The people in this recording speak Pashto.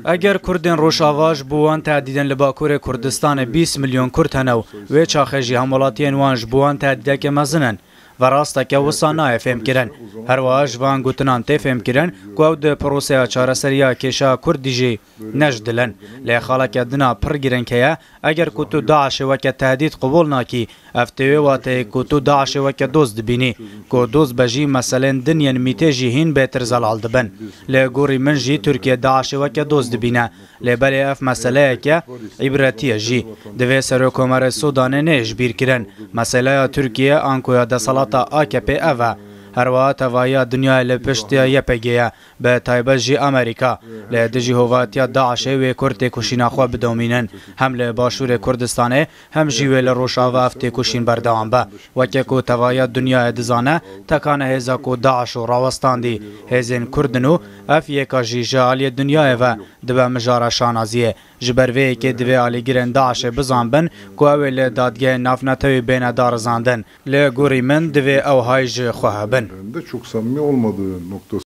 اگر کردین روشاواج بوان تعدیدن لباکور کردستان 20 میلیون کرد هنو و چاخجی همولاتین وانج بوان تعدیده که مزنن و راسته که وسانه فهم کرن هر واج وان گوتنان تفهم کرن گود پروسه چارەسەریya کشا کردیجی نجدلن لی خالق دنا پر گرن که اگر کتو داعش وک تهدید قبول ناکی افتوی واته کتو داعش وک دوز دبینی کو دوز بجی مثلا دنیان میتجی هین بهتر زلال دبن لی گوری من جی ترکیه داعش وک دوز دبینه لی بلی اف مسئله که عبرتیه جی دوی سر کمر سودان نیش بیر کرن مسئله ترکیه آنکویا دسالات AKP ava هروا توایا دنیا لپشتیا یپگیه به تایبه جی امریکا لدجی هواتیا داعش و کرد کشینا خو بدومینن حمله باشور کردستانه هم جیول روشاوا افت کشین بردوام با وککو توایا دنیا دزانه تکان هزا کو داعش و راوستاندی هزین کردنو اف یکا جی جالی دنیا و دبه مجاره شانازیه جبروی که دوی آلی گرن داعش بزانبن کو اول دادگه نافنتوی بین دار زاندن لگوری من دوی او هایج خواه بن. Çok samimi olmadığı noktası.